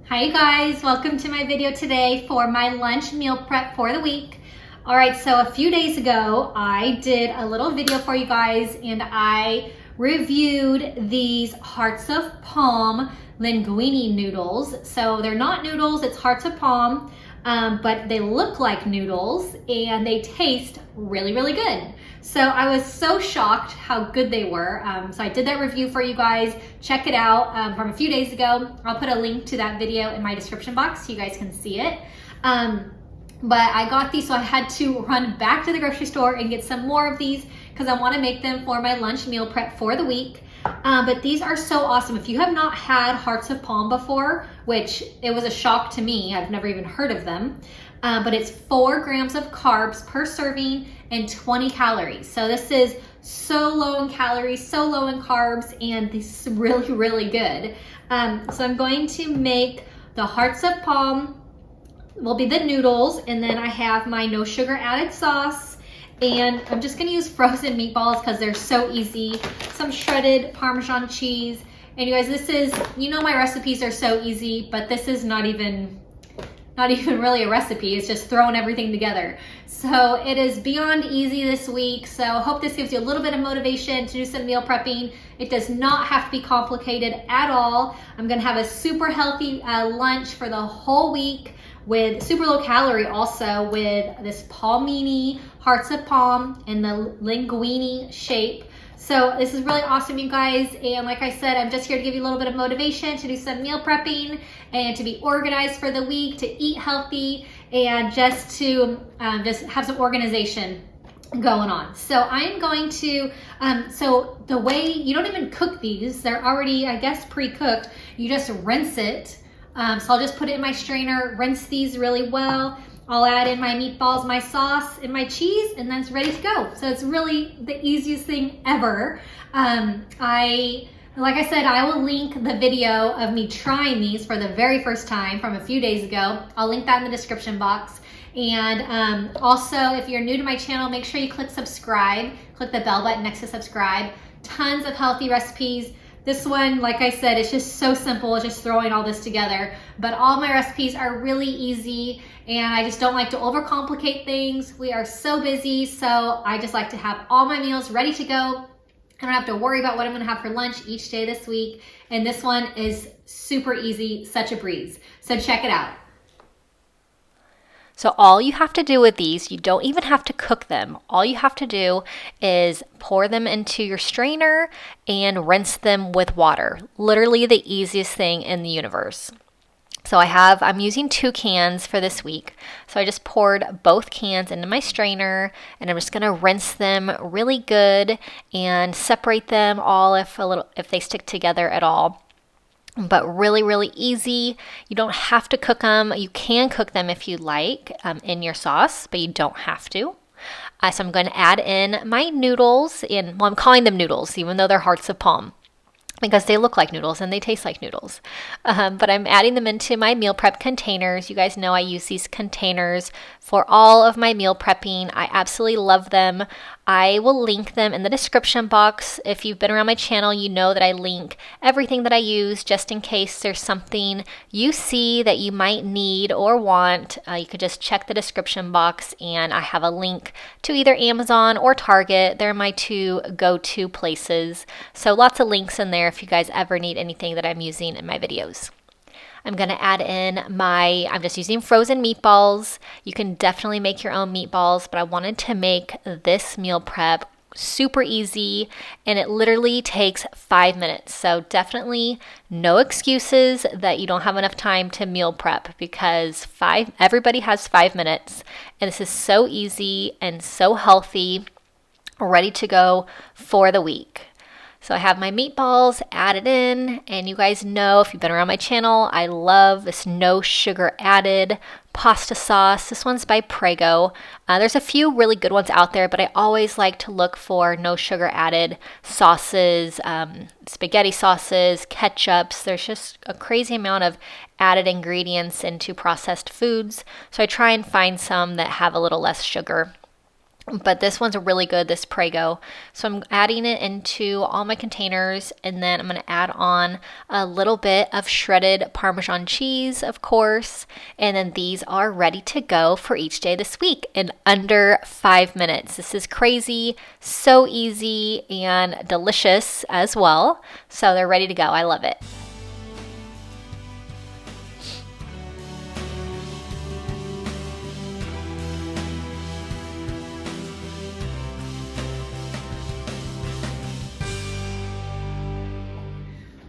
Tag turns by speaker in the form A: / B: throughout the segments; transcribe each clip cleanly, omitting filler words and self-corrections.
A: Hi you guys, welcome to my video today for my lunch meal prep for the week. All right, so a few days ago, I did a little video for you guys and I reviewed these hearts of palm linguine noodles. So they're not noodles, it's hearts of palm, but they look like noodles and they taste really, really good. So I was so shocked how good they were. So I did that review for you guys. Check it out from a few days ago. I'll put a link to that video in my description box so you guys can see it. But I got these, so I had to run back to the grocery store and get some more of these because I want to make them for my lunch meal prep for the week. But these are so awesome. If you have not had hearts of palm before, which it was a shock to me, I've never even heard of them, but it's 4 grams of carbs per serving and 20 calories. So this is so low in calories, so low in carbs, and this is really, really good. So I'm going to make the hearts of palm, will be the noodles, and then I have my no sugar added sauce, and I'm just gonna use frozen meatballs because they're so easy. Some shredded Parmesan cheese, and you guys, this is, you know, my recipes are so easy, but this is not even really a recipe. It's just throwing everything together. So it is beyond easy this week. So I hope this gives you a little bit of motivation to do some meal prepping. It does not have to be complicated at all. I'm gonna have a super healthy lunch for the whole week with super low calorie also, with this palmini, hearts of palm, in the linguine shape. So this is really awesome, you guys. And like I said, I'm just here to give you a little bit of motivation to do some meal prepping and to be organized for the week, to eat healthy, and just to just have some organization going on. So I'm going to, so the way, you don't even cook these, they're already, I guess, pre-cooked. You just rinse it. So I'll just put it in my strainer, rinse these really well. I'll add in my meatballs, my sauce, and my cheese, and then it's ready to go. So it's really the easiest thing ever. Like I said, I will link the video of me trying these for the very first time from a few days ago. I'll link that in the description box. And also, if you're new to my channel, make sure you click subscribe. Click the bell button next to subscribe. Tons of healthy recipes. This one, like I said, it's just so simple, it's just throwing all this together. But all my recipes are really easy, and I just don't like to overcomplicate things. We are so busy, so I just like to have all my meals ready to go. I don't have to worry about what I'm gonna have for lunch each day this week. And this one is super easy, such a breeze. So check it out.
B: So all you have to do with these, you don't even have to cook them. All you have to do is pour them into your strainer and rinse them with water. Literally the easiest thing in the universe. So I'm using 2 cans for this week. So I just poured both cans into my strainer, and I'm just gonna rinse them really good and separate them all if they stick together at all. But really, really easy. You don't have to cook them. You can cook them if you like in your sauce, but you don't have to. So I'm going to add in my noodles, well, I'm calling them noodles, even though they're hearts of palm, because they look like noodles and they taste like noodles. But I'm adding them into my meal prep containers. You guys know I use these containers for all of my meal prepping. I absolutely love them. I will link them in the description box. If you've been around my channel, you know that I link everything that I use just in case there's something you see that you might need or want. You could just check the description box, and I have a link to either Amazon or Target. They're my 2 go-to places. So lots of links in there if you guys ever need anything that I'm using in my videos. I'm going to add in I'm just using frozen meatballs. You can definitely make your own meatballs, but I wanted to make this meal prep super easy, and it literally takes 5 minutes. So definitely no excuses that you don't have enough time to meal prep, because everybody has 5 minutes, and this is so easy and so healthy, ready to go for the week. So I have my meatballs added in, and you guys know, if you've been around my channel, I love this no sugar added pasta sauce. This one's by Prego. There's a few really good ones out there, but I always like to look for no sugar added sauces, spaghetti sauces, ketchups. There's just a crazy amount of added ingredients into processed foods. So I try and find some that have a little less sugar. but this one's really good, this Prego. So I'm adding it into all my containers, and then I'm going to add on a little bit of shredded Parmesan cheese, of course, and then these are ready to go for each day this week in under 5 minutes. This is crazy, so easy and delicious as well. So they're ready to go. I love it.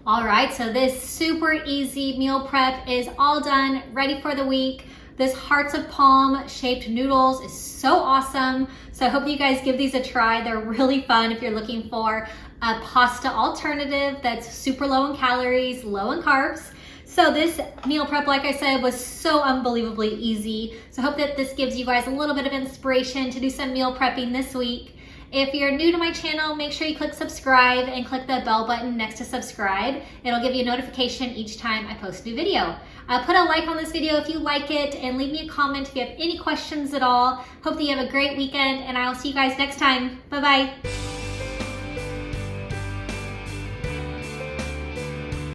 A: All right, so this super easy meal prep is all done, ready for the week. This hearts of palm shaped noodles is so awesome. So I hope you guys give these a try. They're really fun if you're looking for a pasta alternative that's super low in calories, low in carbs. So this meal prep, like I said, was so unbelievably easy. So I hope that this gives you guys a little bit of inspiration to do some meal prepping this week. If you're new to my channel, make sure you click subscribe and click the bell button next to subscribe. It'll give you a notification each time I post a new video. Put a like on this video if you like it, and leave me a comment if you have any questions at all. Hope that you have a great weekend, and I will see you guys next time. Bye-bye.